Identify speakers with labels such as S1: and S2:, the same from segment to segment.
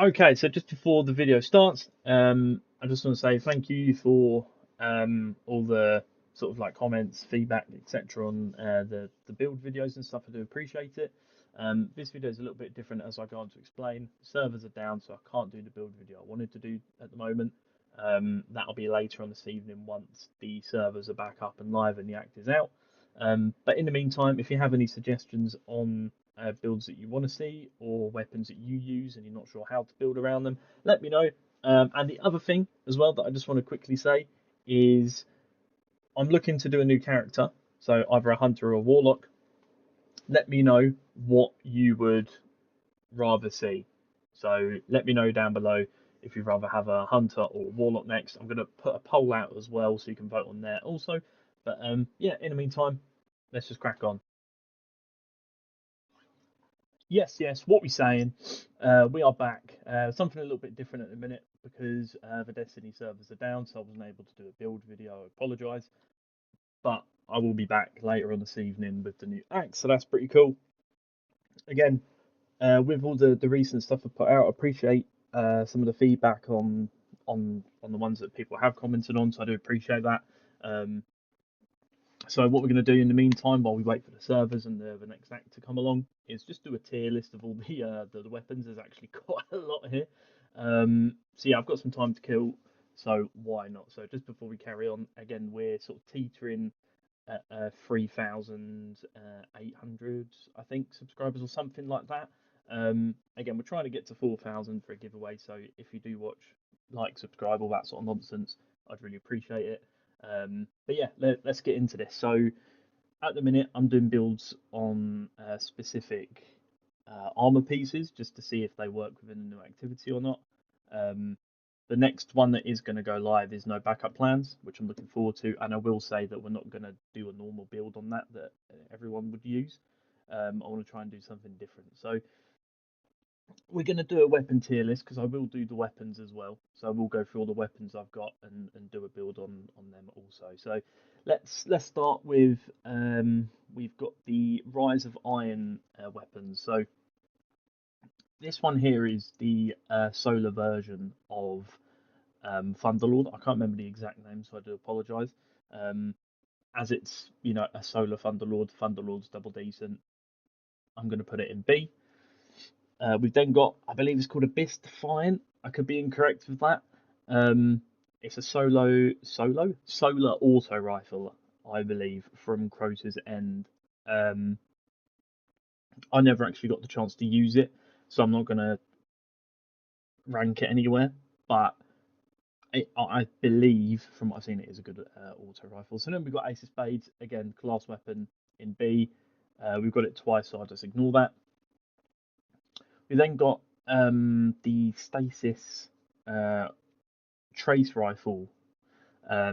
S1: Okay, so just before the video starts, I just want to say thank you for all the sort of like comments, feedback, etc. on the build videos and stuff. I do appreciate it. This video is a little bit different as I go on to explain. Servers are down, so I can't do the build video I wanted to do at the moment. That'll be later on this evening once the servers are back up and live and the act is out. But in the meantime, if you have any suggestions on builds that you want to see or weapons that you use and you're not sure how to build around them, let me know. And the other thing as well that I just want to quickly say is I'm looking to do a new character, so either a hunter or a warlock. Let me know what you would rather see. So let me know down below if you'd rather have a hunter or a warlock next. I'm going to put a poll out as well so you can vote on there also. But yeah, in the meantime, let's just crack on. Yes, what we're saying, we are back. Something a little bit different at the minute because the Destiny servers are down, so I wasn't able to do a build video. I apologise, but I will be back later on this evening with the new axe, so that's pretty cool. Again, with all the recent stuff I put out, I appreciate some of the feedback on the ones that people have commented on, so I do appreciate that. Um, So what we're going to do in the meantime, while we wait for the servers and the next act to come along, is just do a tier list of all the weapons. There's actually quite a lot here. So yeah, I've got some time to kill, so why not? So just before we carry on, again, we're sort of teetering at 3,800, I think, subscribers or something like that. Again, we're trying to get to 4,000 for a giveaway. So if you do watch, like, subscribe, all that sort of nonsense, I'd really appreciate it. But yeah, let's get into this. So at the minute, I'm doing builds on specific armor pieces just to see if they work within a new activity or not. Um, the next one that is going to go live is no backup plans, which I'm looking forward to. And I will say that we're not going to do a normal build on that everyone would use. I want to try and do something different. So we're going to do a weapon tier list because I will do the weapons as well. So I will go through all the weapons I've got and do a build on them also. So let's start with we've got the Rise of Iron weapons. So this one here is the solar version of Thunderlord. I can't remember the exact name, so I do apologise. Um, as it's a solar Thunderlord, Thunderlord's double decent. I'm going to put it in B. We've then got, I believe it's called Abyss Defiant. I could be incorrect with that. Um, it's a solar auto rifle, I believe, from Crota's End. Um, I never actually got the chance to use it, so I'm not gonna rank it anywhere. But I believe, from what I've seen, it is a good auto rifle. So then we've got Ace of Spades, again, class weapon in B. We've got it twice, so I'll just ignore that. We then got the Stasis uh, trace rifle. I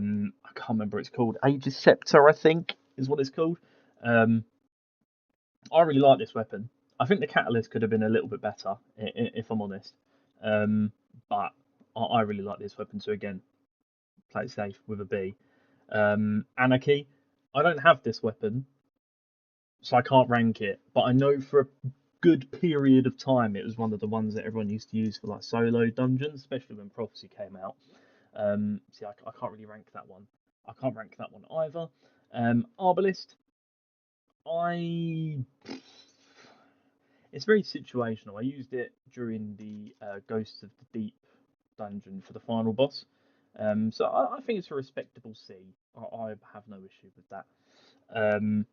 S1: can't remember what it's called. Aegis Scepter, I think, is what it's called. Um, I really like this weapon. I think the catalyst could have been a little bit better, if I'm honest. Um, but I really like this weapon. So again, play it safe with a B. Anarchy. I don't have this weapon, so I can't rank it. But I know for a good period of time, it was one of the ones that everyone used to use for like solo dungeons, especially when Prophecy came out. See, I can't really rank that one. I can't rank that one either. Arbalist, I it's very situational. I used it during the Ghosts of the Deep dungeon for the final boss. So I think it's a respectable C. I have no issue with that. Um,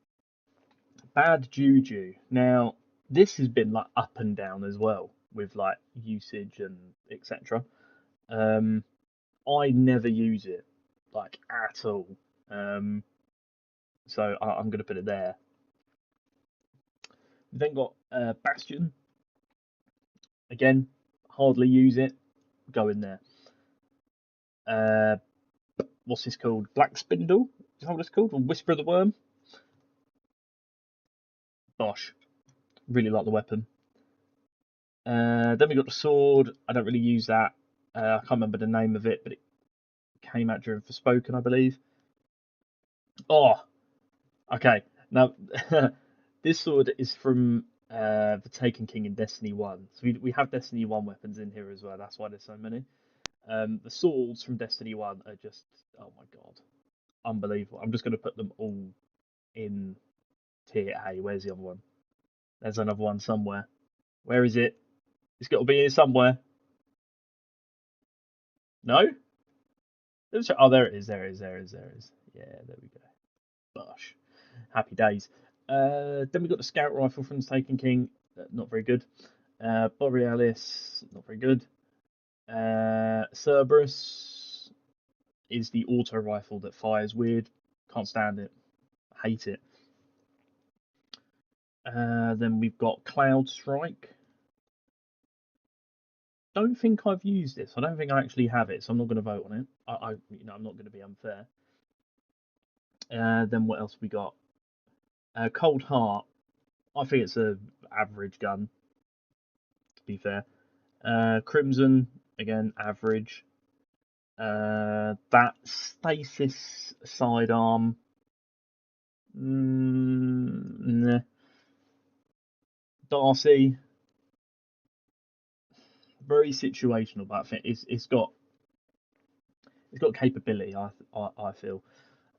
S1: Bad Juju. Now, this has been like up and down as well with like usage and etc. Um, I never use it like at all. Um, so I'm going to put it there. We've then got Bastion. Again, hardly use it. Go in there. Uh, what's this called? Black Spindle? Is that what it's called? Or Whisper of the Worm? Bosh. Really like the weapon. Then we got the sword. I don't really use that. I can't remember the name of it, but it came out during Forspoken, I believe. Oh, okay. Now, this sword is from The Taken King in Destiny 1. So we have Destiny 1 weapons in here as well. That's why there's so many. The swords from Destiny 1 are just, oh my god, unbelievable. I'm just going to put them all in tier A. Where's the other one? There's another one somewhere. Where is it? It's got to be here somewhere. No? Oh, there it is. There it is. There it is. There it is. Yeah, there we go. Bosh. Happy days. Then we got the scout rifle from the Taken King. Not very good. Borealis. Not very good. Cerberus is the auto rifle that fires weird. Can't stand it. Hate it. Then we've got Cloud Strike. Don't think I've used this. I don't think I actually have it, so I'm not going to vote on it. I'm not going to be unfair. Then what else we got? Cold Heart. I think it's a average gun, to be fair. Crimson, again, average. That Stasis sidearm. Nah. Darcy, very situational, but I think it's got capability. I feel.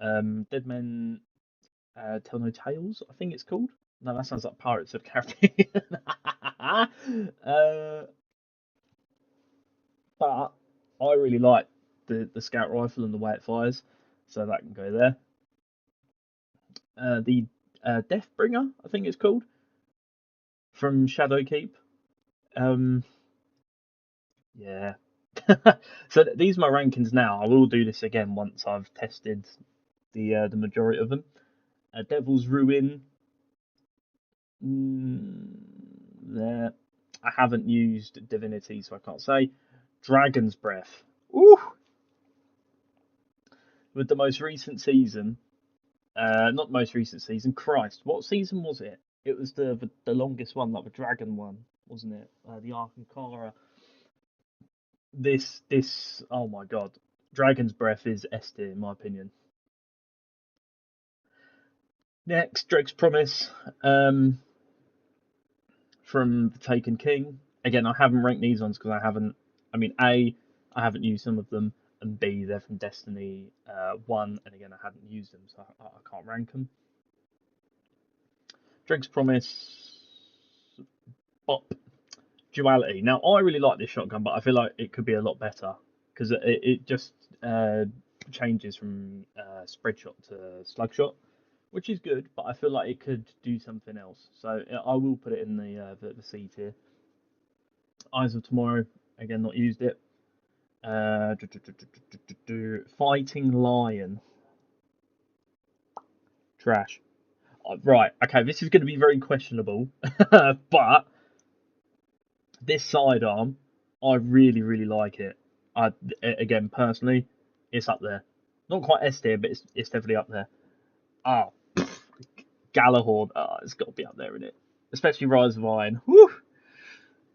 S1: Dead Men Tell No Tales, I think it's called. No, that sounds like Pirates of the Caribbean. But I really like the scout rifle and the way it fires, so that can go there. The Deathbringer, I think it's called, from Shadowkeep. Um, yeah. So these are my rankings now. I will do this again once I've tested the majority of them. Devil's Ruin. There. I haven't used Divinity, so I can't say. Dragon's Breath. Ooh! With the most recent season, not the most recent season. Christ, what season was it? It was the longest one, like the dragon one, wasn't it? The Arkankara. This. Oh my god, Dragon's Breath is S tier in my opinion. Next, Drake's Promise. From the Taken King. Again, I haven't ranked these ones because I haven't. I mean, A, I haven't used some of them, and B, they're from Destiny 1, and again, I haven't used them, so I can't rank them. Drake's Promise, Bop, Duality. Now, I really like this shotgun, but I feel like it could be a lot better because it just changes from spread shot to slug shot, which is good, but I feel like it could do something else. So I will put it in the C tier. Eyes of Tomorrow, again, not used it. Fighting Lion, trash. Right, okay, this is going to be very questionable, but this sidearm, I really, really like it. Again, personally, it's up there. Not quite S tier, but it's definitely up there. Oh, Galahorn, it's got to be up there, isn't it? Especially Rise of Iron. Woo!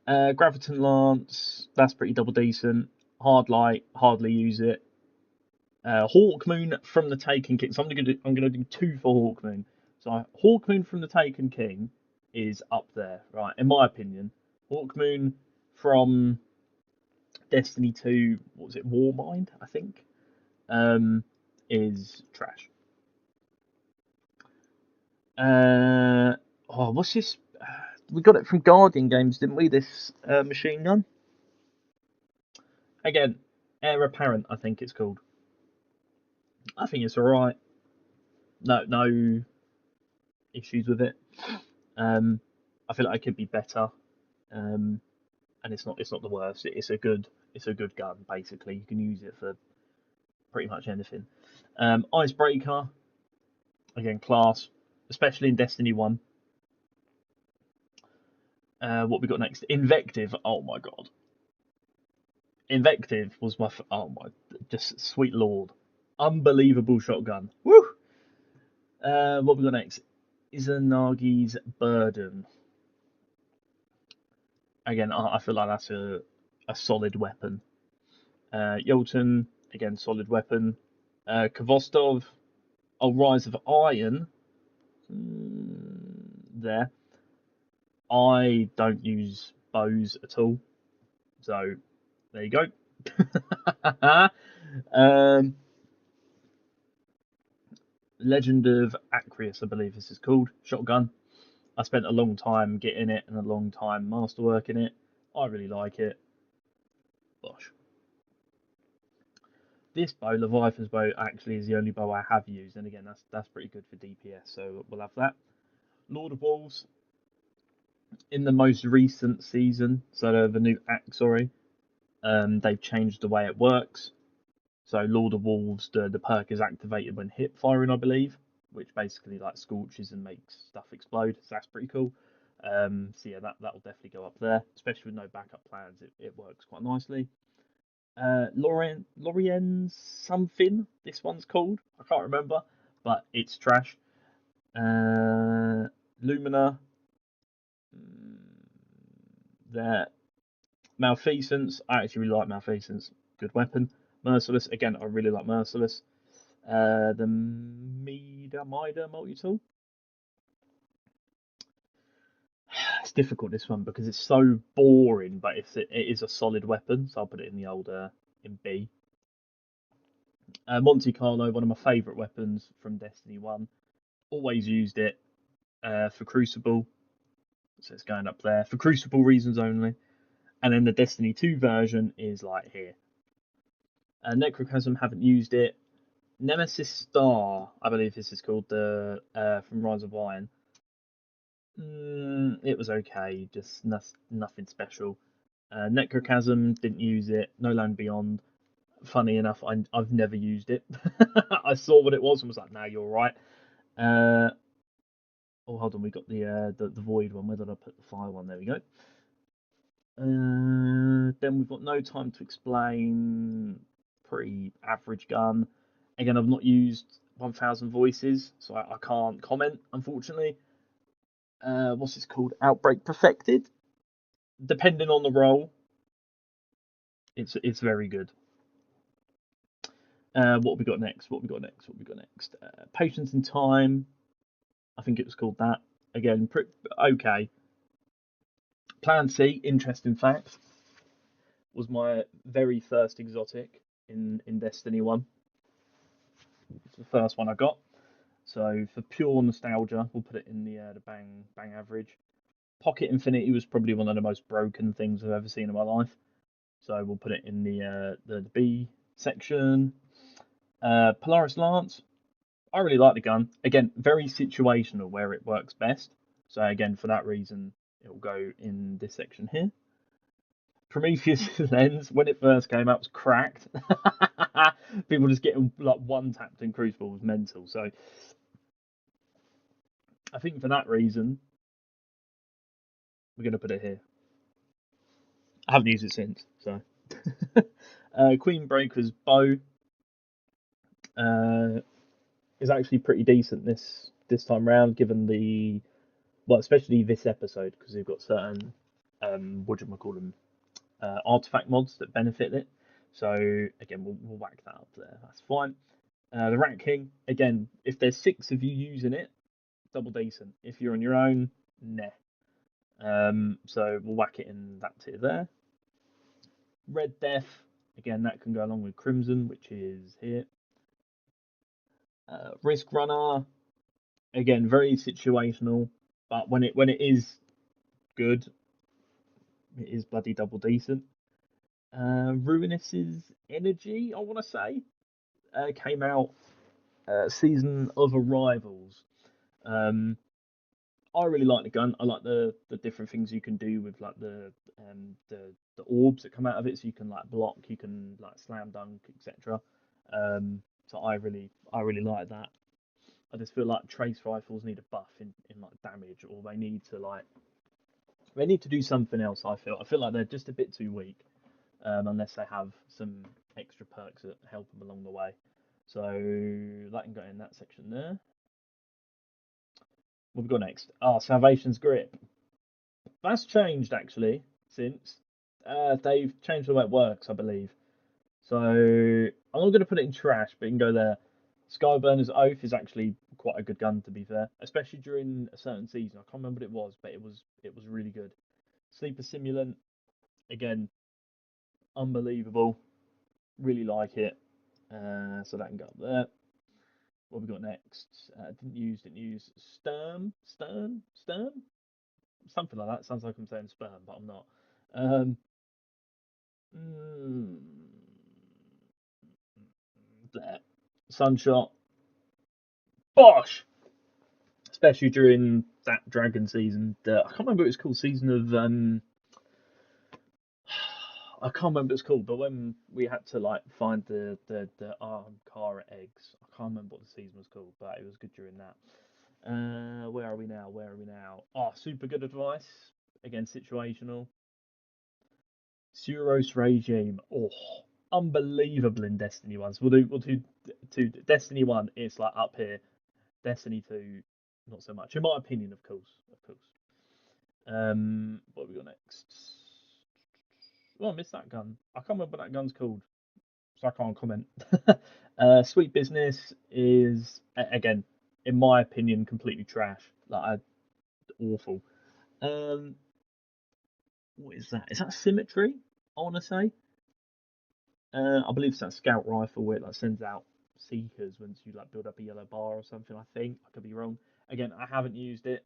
S1: Graviton Lance, that's pretty double decent. Hard Light, hardly use it. Hawkmoon from the Taken King. So I'm gonna do two for Hawkmoon. So Hawkmoon from the Taken King is up there, right? In my opinion, Hawkmoon from Destiny 2, what was it, Warmind, I think, is trash. What's this? We got it from Guardian Games, didn't we? This machine gun. Again, Heir Apparent, I think it's called. I think it's alright. No issues with it. I feel like it could be better. And it's not the worst. It's a good gun basically. You can use it for pretty much anything. Icebreaker, again, class, especially in Destiny 1. What we got next? Invective. Oh my god, Invective was oh my, just sweet lord, unbelievable shotgun. Woo. What we got next? Izanagi's Burden. Again, I feel like that's a solid weapon. Yolton, again, solid weapon. Kvostov, Rise of Iron. There. I don't use bows at all, so there you go. um, Legend of Acreus, I believe this is called. Shotgun. I spent a long time getting it and a long time masterworking it. I really like it. Bosh. This bow, Leviathan's bow, actually is the only bow I have used, and again, that's pretty good for DPS, so we'll have that. Lord of Wolves, in the most recent season, so the new act, sorry, they've changed the way it works. So Lord of Wolves, the perk is activated when hip firing, I believe, which basically like scorches and makes stuff explode. So that's pretty cool. So yeah, that'll definitely go up there, especially with no backup plans. It works quite nicely. Lorien something. This one's called. I can't remember, but it's trash. Lumina. There. Malfeasance. I actually really like Malfeasance. Good weapon. Merciless. Again, I really like Merciless. The Mida multi-tool. It's difficult, this one, because it's so boring, but it is a solid weapon, so I'll put it in the old in B. Monte Carlo, one of my favourite weapons from Destiny 1. Always used it for Crucible, so it's going up there for Crucible reasons only. And then the Destiny 2 version is like here. Necrochasm, haven't used it. Nemesis Star, I believe this is called, the from Rise of Iron. It was okay, just nothing special. Necrochasm, didn't use it. No Land Beyond. Funny enough, I've never used it. I saw what it was and was like, "Nah, you're right." Oh, hold on, we got the void one. Where did I put the fire one? There we go. Then we've got No Time to Explain. Pretty average gun. Again, I've not used 1000 Voices, so I can't comment, unfortunately. What's it called? Outbreak Perfected. Depending on the role, it's very good. What we got next? What we got next? What we got next? Patience in Time. I think it was called that. Again, okay. Plan C, interesting fact, was my very first exotic in Destiny 1. It's the first one I got. So for pure nostalgia, we'll put it in the bang average. Pocket Infinity was probably one of the most broken things I've ever seen in my life. So we'll put it in the B section. Polaris Lance, I really like the gun. Again, very situational where it works best. So again, for that reason, it will go in this section here. Prometheus lens, when it first came out, was cracked. People just getting like one tapped in Crucible was mental. So I think for that reason, we're going to put it here. I haven't used it since. So Queen Breaker's bow is actually pretty decent this time round, given the especially this episode, because we've got certain what do you call them, artifact mods that benefit it. So again, we'll whack that up there. That's fine. The Rat King, again, if there's 6 of you using it, double decent. If you're on your own, nah. So we'll whack it in that tier there. Red Death, again, that can go along with Crimson, which is here. Risk Runner, again, very situational, but when it is good, it is bloody double decent. Ruinous's Energy, I want to say, came out season of Arrivals. I really like the gun. I like the different things you can do with like the orbs that come out of it. So you can like block, you can like slam dunk, etc. So I really like that. I just feel like trace rifles need a buff in like damage, or they need to do something else. I feel like they're just a bit too weak, unless they have some extra perks that help them along the way. So that can go in that section there. What have we got next? Salvation's Grip. That's changed actually since they've changed the way it works, I believe. So I'm not going to put it in trash, but you can go there. Skyburner's Oath is actually quite a good gun to be fair, especially during a certain season. I can't remember what it was, but it was really good. Sleeper Simulant, again, unbelievable. Really like it. So that can go up there. What have we got next? Didn't use Stern, something like that. Sounds like I'm saying sperm, but I'm not. Um, mm, there. Sunshot, bosh. Especially during that dragon season. I can't remember what it's called. Season of I can't remember what it's called, but when we had to like find the Kara eggs, I can't remember what the season was called, but it was good during that. Where are we now? Where are we now? Oh, super good advice. Again, situational. Suros regime. Oh, unbelievable in Destiny 1. So we'll do Destiny 1, it's like up here. Destiny 2, not so much. In my opinion, of course. Of course. What have we got next? Oh, I missed that gun. I can't remember what that gun's called, so I can't comment. Sweet Business is again, in my opinion, completely trash. Like awful. Um, what is that? Is that Symmetry? I want to say. I believe it's that scout rifle where it like sends out seekers once you like build up a yellow bar or something. I think I could be wrong. Again, I haven't used it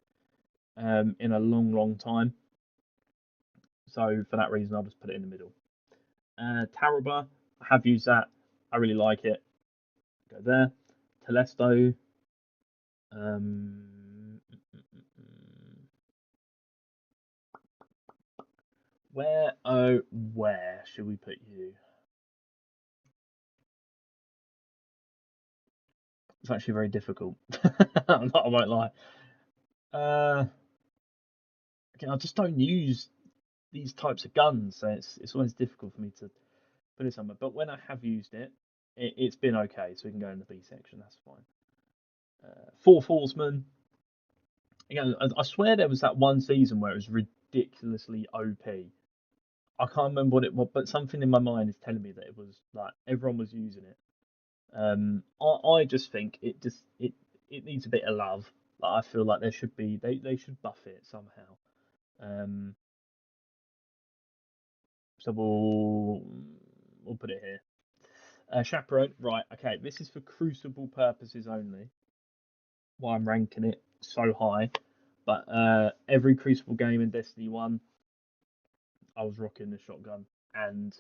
S1: in a long, long time, so for that reason, I'll just put it in the middle. Taraba, I have used that. I really like it. Go there. Telesto. Where should we put you? It's actually very difficult. I won't lie. Again, I just don't use these types of guns, so it's always difficult for me to put it somewhere. But when I have used it's been okay, so we can go in the B section. That's fine. Fourth Horseman. Again, I swear there was that one season where it was ridiculously OP. I can't remember what it was, but something in my mind is telling me that it was like everyone was using it. I just think it needs a bit of love. Like, I feel like there should be they should buff it somehow. Um, so we'll put it here. Chaperone, right? Okay, this is for Crucible purposes only. Why I'm ranking it so high, but every Crucible game in Destiny 1, I was rocking the shotgun, and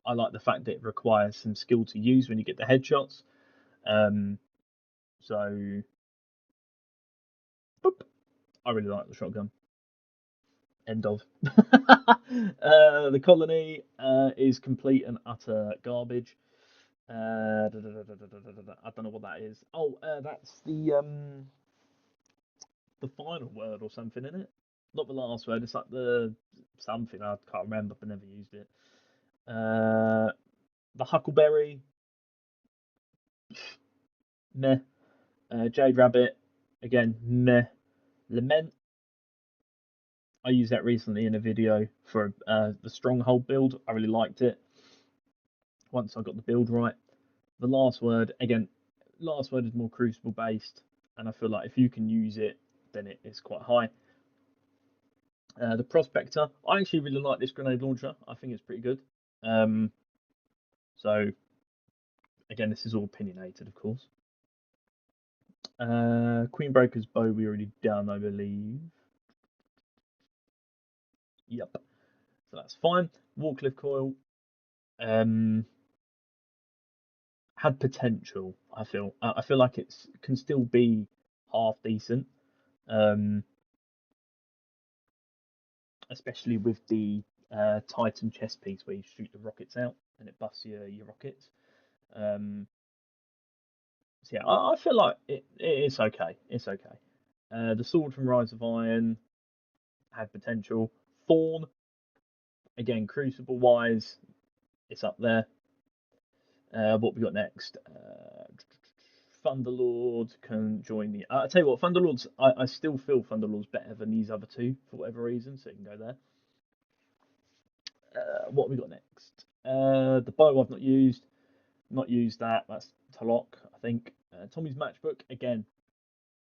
S1: I like the fact that it requires some skill to use when you get the headshots. Um, so boop, I really like the shotgun. End of. The colony is complete and utter garbage. I don't know what that is. Oh, that's the final word or something in it. Not the last word. It's like the something I can't remember, but never used it. The Huckleberry, meh. Jade Rabbit, again, meh. Lament, I used that recently in a video for the Stronghold build. I really liked it once I got the build right. The last word, again, last word is more Crucible based, and I feel like if you can use it, then it's quite high. The Prospector, I actually really like this grenade launcher. I think it's pretty good. Um, so again, this is all opinionated, of course. Queenbreaker's bow we already done, I believe. Yep. So that's fine. Warcliffe coil had potential. I feel like it can still be half decent, um, especially with the Titan chest piece where you shoot the rockets out and it buffs your rockets. So yeah, I feel like it's okay. It's okay. The sword from Rise of Iron had potential. Thorn, again, Crucible wise, it's up there. What we got next? Thunderlord can join the. I tell you what, Thunderlords. I still feel Thunderlord's better than these other two for whatever reason, so it can go there. What we got next? The bow I've not used. Not used that. That's Talok, I think. Tommy's matchbook, again,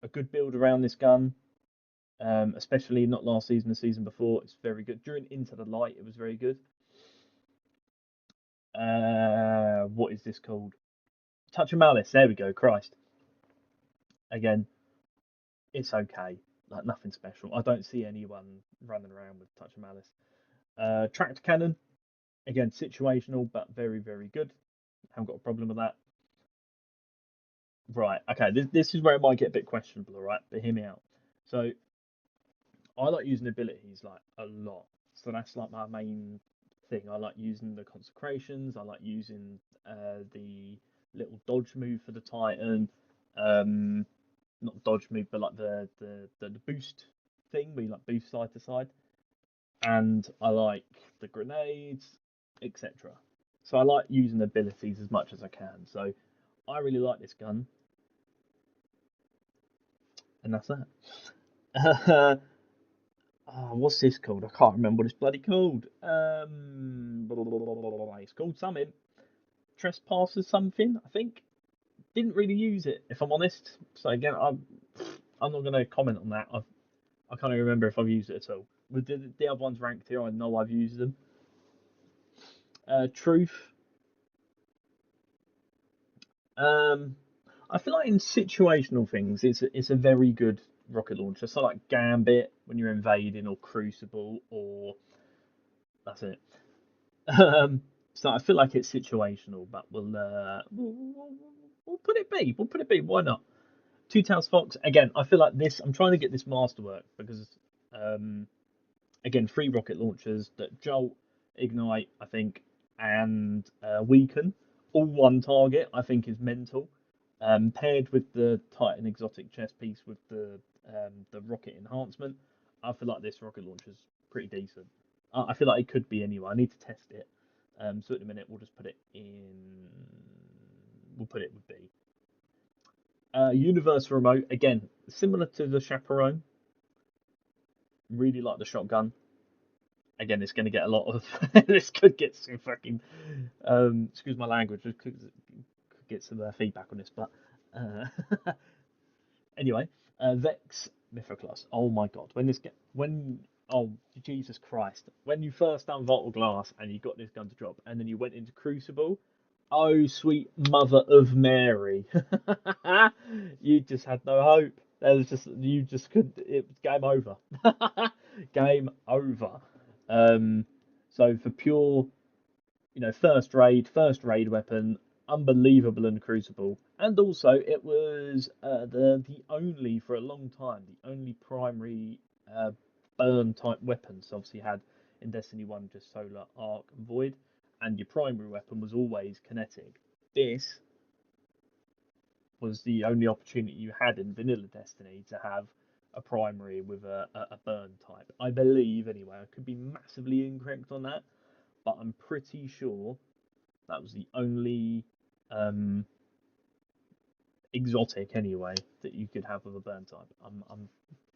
S1: a good build around this gun, especially not last season, the season before. It's very good. During Into the Light, it was very good. What is this called? Touch of Malice. There we go. Christ. Again, it's okay. Like nothing special. I don't see anyone running around with Touch of Malice. Tractor cannon. Again, situational, but very, very good. Haven't got a problem with that. Right. Okay. This is where it might get a bit questionable. All right, but hear me out. So I like using abilities like a lot. So that's like my main thing. I like using the consecrations. I like using the little dodge move for the Titan. Um, Not dodge move, but like the boost thing where you like boost side to side. And I like the grenades, etc. So I like using abilities as much as I can. So I really like this gun, and that's that. What's this called? I can't remember what it's bloody called. It's called something. Trespassers something, I think. Didn't really use it, if I'm honest. So again, I'm not going to comment on that. I can't even remember if I've used it at all. With the other ones ranked here, I know I've used them. Truth. Um, I feel like in situational things, it's a very good rocket launcher. So like Gambit when you're invading, or Crucible, or that's it. So I feel like it's situational, but we'll put it B. We'll put it B. Why not? Two Tails Fox again. I feel like this. I'm trying to get this masterwork because um, again, three rocket launchers that jolt, ignite, I think, and weaken, all one target. I think is mental. Paired with the Titan exotic chest piece with the rocket enhancement, I feel like this rocket launcher is pretty decent. I feel like it could be anyway. I need to test it. So at the minute, we'll just put it in. We'll put it with B. Universal remote again, similar to the chaperone. Really like the shotgun. Again, it's going to get a lot of. This could get some fucking. Excuse my language. Could get some feedback on this, but anyway, Vex Mythoclast. Oh my god, when oh Jesus Christ, when you first done Vital Glass and you got this gun to drop, and then you went into Crucible. Oh sweet Mother of Mary, you just had no hope. There was just you just could. It was game over. Game over. Um, so for pure, first raid weapon, unbelievable in Crucible, and also it was the only for a long time the only primary burn type weapon. So obviously you had in Destiny One just Solar, Arc, and Void, and your primary weapon was always kinetic. This was the only opportunity you had in vanilla Destiny to have a primary with a burn type. I believe anyway. I could be massively incorrect on that, but I'm pretty sure that was the only um, exotic anyway that you could have with a burn type. I'm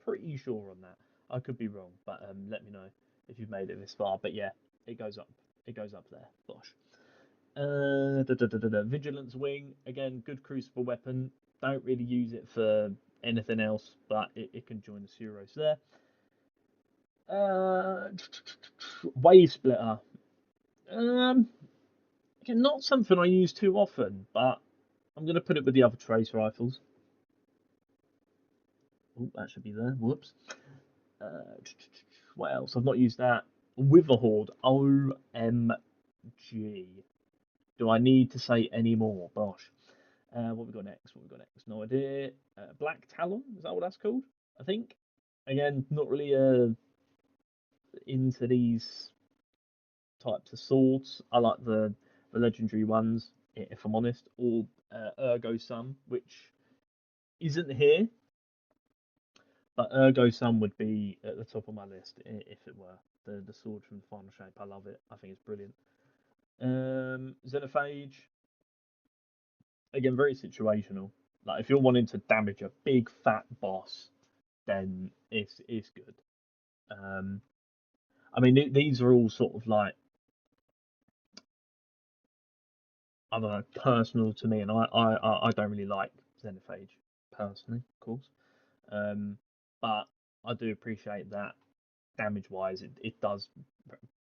S1: pretty sure on that. I could be wrong, but let me know if you've made it this far. But yeah, it goes up. It goes up there. Bosh. Vigilance Wing again, good crucible weapon. Don't really use it for anything else, but it can join the Suros there. Uh, Wave Splitter. Um, Again, not something I use too often, but I'm going to put it with the other trace rifles. Oh, that should be there. Whoops. Uh, what else? I've not used that. Wither Horde. OMG. Do I need to say any more? Bosh. What we got next? What we got next? No idea. Black Talon. Is that what that's called? I think. Again, not really into these types of swords. I like the legendary ones, if I'm honest, or Ergo Sum, which isn't here, but Ergo Sum would be at the top of my list if it were the sword from Final Shape. I love it. I think it's brilliant. Xenophage, again, very situational. Like if you're wanting to damage a big fat boss, then it's good. Um, I mean, these are all sort of like I don't know, personal to me, and I don't really like Xenophage personally, of course. Um, but I do appreciate that damage wise, it does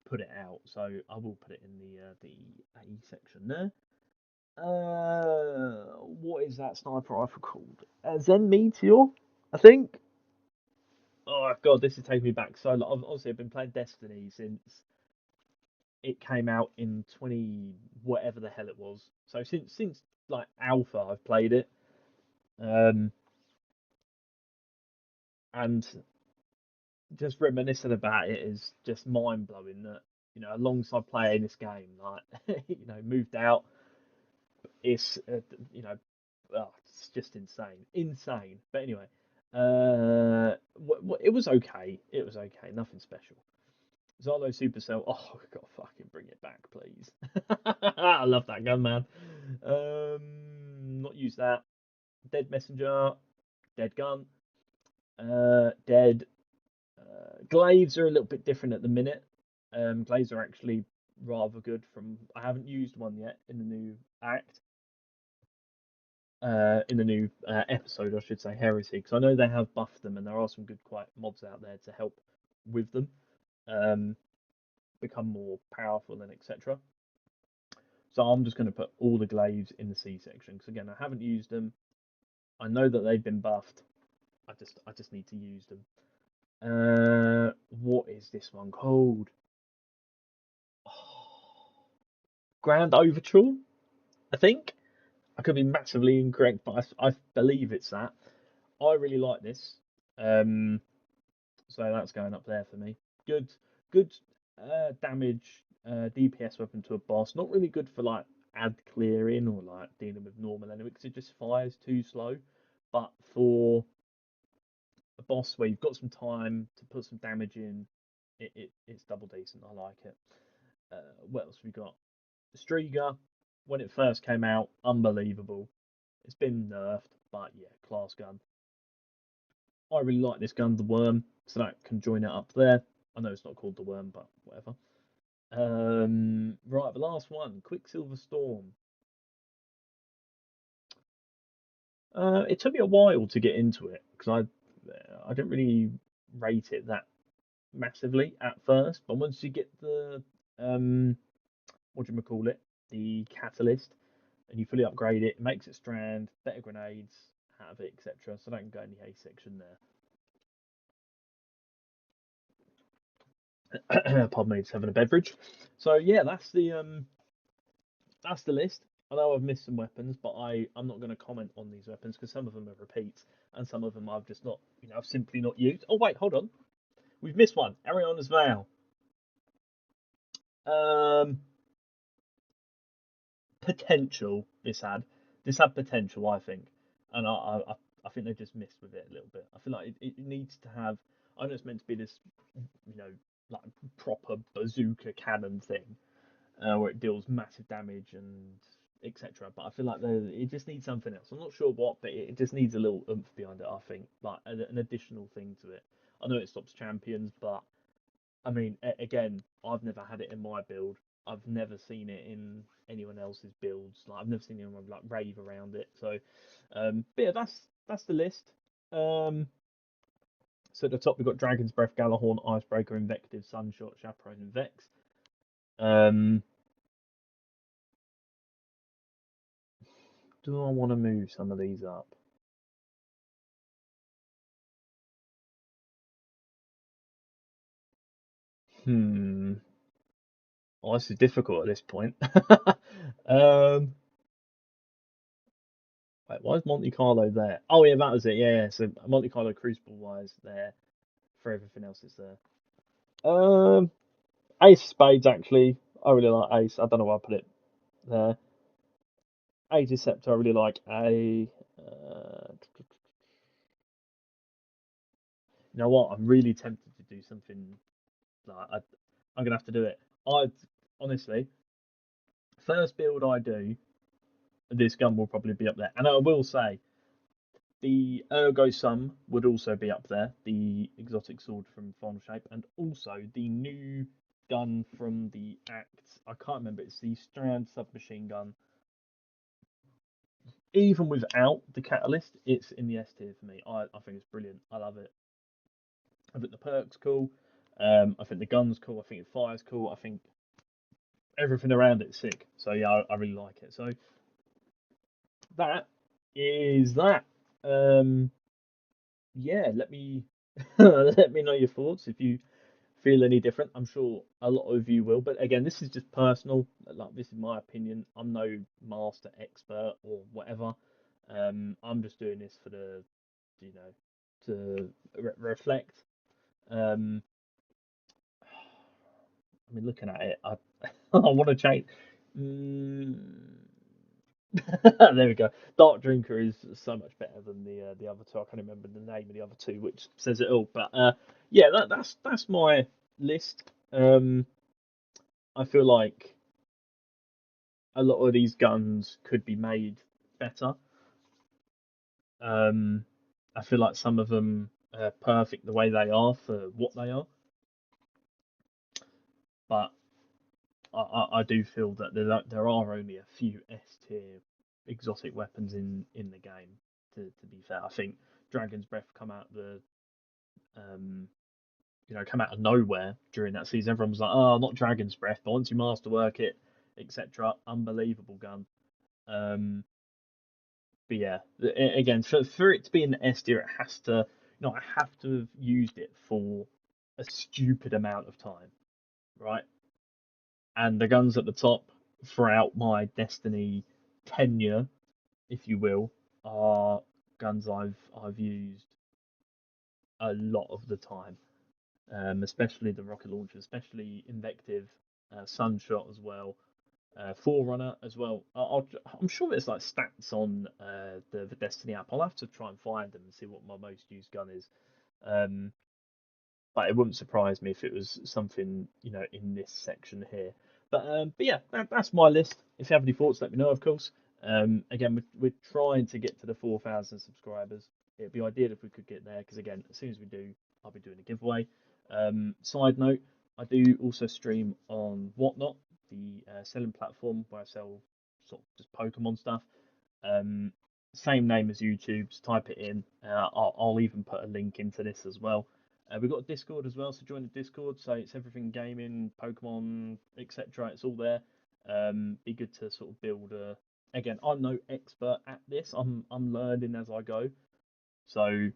S1: put it out. So I will put it in the A section there. What is that sniper rifle called? Zen Meteor, I think. Oh god, this is taking me back so long. Obviously, I've been playing Destiny since it came out in 20 whatever the hell it was. So since like alpha, I've played it. Um, and just reminiscing about it is just mind blowing that alongside playing this game, like moved out. It's it's just insane. But anyway, it was okay. It was okay. Nothing special. Zalo Supercell. Oh, God, fucking bring it back, please. I love that gun, man. Not use that. Dead Messenger. Dead gun. Dead. Glaives are a little bit different at the minute. Glaives are actually rather good. I haven't used one yet in the new act. In the new episode, I should say, Heresy, because I know they have buffed them, and there are some good quite mods out there to help with them become more powerful and etc. So I'm just going to put all the glaives in the C section because again, I haven't used them. I know that they've been buffed. I just need to use them. What is this one called? Oh, Grand Overture, I think. I could be massively incorrect, but I believe it's that. I really like this. Um, so that's going up there for me. Good damage DPS weapon to a boss. Not really good for like ad clearing or like dealing with normal enemies because it just fires too slow. But for a boss where you've got some time to put some damage in, it's double decent. I like it. What else we got? Striga, when it first came out, unbelievable. It's been nerfed, but yeah, class gun. I really like this gun, the Worm, so that can join it up there. I know it's not called the Worm, but whatever. Right, the last one, Quicksilver Storm. It took me a while to get into it because I didn't really rate it that massively at first, but once you get the what do you call it, the catalyst, and you fully upgrade it, it makes it strand, better grenades out of it, etc. So that can go in the A section there. Pardon me, just having a beverage. So yeah, that's the list. I know I've missed some weapons, but I'm not going to comment on these weapons because some of them are repeats and some of them I've just not, I've simply not used. Oh wait, hold on, we've missed one. Ariana's Vow. Um, Potential. This had potential, I think, and I think they just missed with it a little bit. I feel like it needs to have. I know it's meant to be this, you know, like proper bazooka cannon thing, where it deals massive damage and etc. But I feel like it just needs something else. I'm not sure what, but it just needs a little oomph behind it. I think like an additional thing to it. I know it stops champions, but I mean, again, I've never had it in my build. I've never seen it in anyone else's builds. Like I've never seen anyone like rave around it. So, but yeah, that's the list. Um, so at the top we've got Dragon's Breath, Galahorn, Icebreaker, Invective, Sunshot, Chaperone, and Vex. Um, do I want to move some of these up? Hmm. Oh, this is difficult at this point. um, Wait, why is Monte Carlo there? Oh yeah, that was it. Yeah, yeah. So Monte Carlo Crucible wise there. For everything else, it's there. Um, Ace of Spades actually. I really like Ace. I don't know why I put it there. Ace Deceptor. I really like a. You know what? I'm really tempted to do something like I'm gonna have to do it. I honestly, first build I do, this gun will probably be up there. And I will say, the Ergo Sum would also be up there, the exotic sword from Final Shape, and also the new gun from the Act. I can't remember. It's the Strand submachine gun. even without the catalyst, it's in the S tier for me. I think it's brilliant. I love it. I think the perk's cool. I think the gun's cool. I think the fire's cool. I think everything around it's sick. So yeah, I really like it. So that is that. Um, yeah, let me let me know your thoughts if you feel any different. I'm sure a lot of you will, but again, this is just personal. Like this is my opinion. I'm no master expert or whatever. I'm just doing this for the, you know, to reflect. Um, I mean, looking at it, I I want to change. Mm, there we go. Dark Drinker is so much better than the other two. I can't remember the name of the other two, which says it all. But yeah, that's my list. I feel like a lot of these guns could be made better. Um, I feel like some of them are perfect the way they are for what they are, but I do feel that there are only a few S tier exotic weapons in the game. To be fair, I think Dragon's Breath um, come out of nowhere during that season. Everyone was like, "Oh, not Dragon's Breath," but once you masterwork it, etc., unbelievable gun. Um, but yeah, again, for it to be in the S tier, it has to, I have to have used it for a stupid amount of time, right? And the guns at the top throughout my Destiny tenure, if you will, are guns I've used a lot of the time, especially the rocket launcher, especially Invective, Sunshot as well, Forerunner as well. I'm sure there's like stats on the Destiny app. I'll have to try and find them and see what my most used gun is. Um, but it wouldn't surprise me if it was something in this section here. But yeah, that's my list. If you have any thoughts, let me know. Of course. Again, we're trying to get to the 4,000 subscribers. It'd be ideal if we could get there because again, as soon as we do, I'll be doing a giveaway. Side note, I do also stream on Whatnot, the selling platform where I sell sort of just Pokemon stuff. Um, Same name as YouTube's. Type it in. I'll even put a link into this as well. We've got a Discord as well, so join the Discord. So it's everything gaming, Pokemon, etc. It's all there. Be good to sort of build a. Again, I'm no expert at this. I'm learning as I go. So,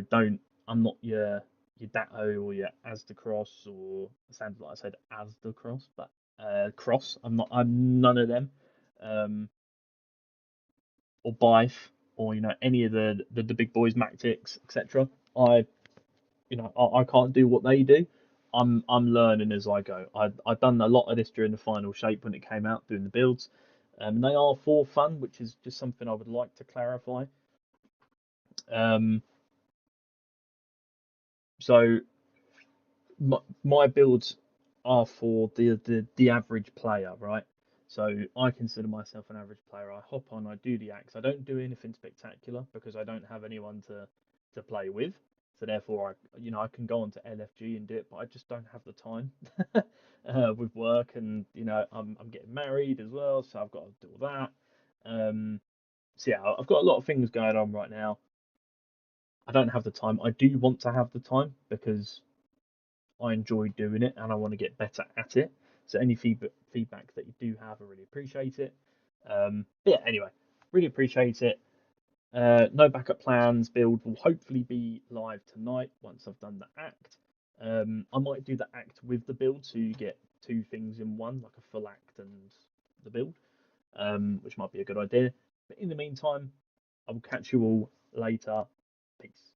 S1: don't. I'm not your Datto or your Asda Cross or it sounds like I said Asda Cross, but Cross. I'm not. I'm none of them. Um, or Bife or any of the big boys, Mactics, etc. I I can't do what they do. I'm learning as I go. I've done a lot of this during the final shape when it came out doing the builds. They are for fun, which is just something I would like to clarify. Um, so my builds are for the average player, right? So I consider myself an average player. I hop on, I do the axe. I don't do anything spectacular because I don't have anyone to play with. So therefore, I can go on to LFG and do it, but I just don't have the time with work, and I'm getting married as well, so I've got to do all that. So yeah, I've got a lot of things going on right now. I don't have the time. I do want to have the time because I enjoy doing it and I want to get better at it. So any feedback that you do have, I really appreciate it. But yeah, anyway, really appreciate it. No backup plans build will hopefully be live tonight once I've done the act. I might do the act with the build so you get two things in one, like a full act and the build, which might be a good idea. But in the meantime, I will catch you all later. Peace.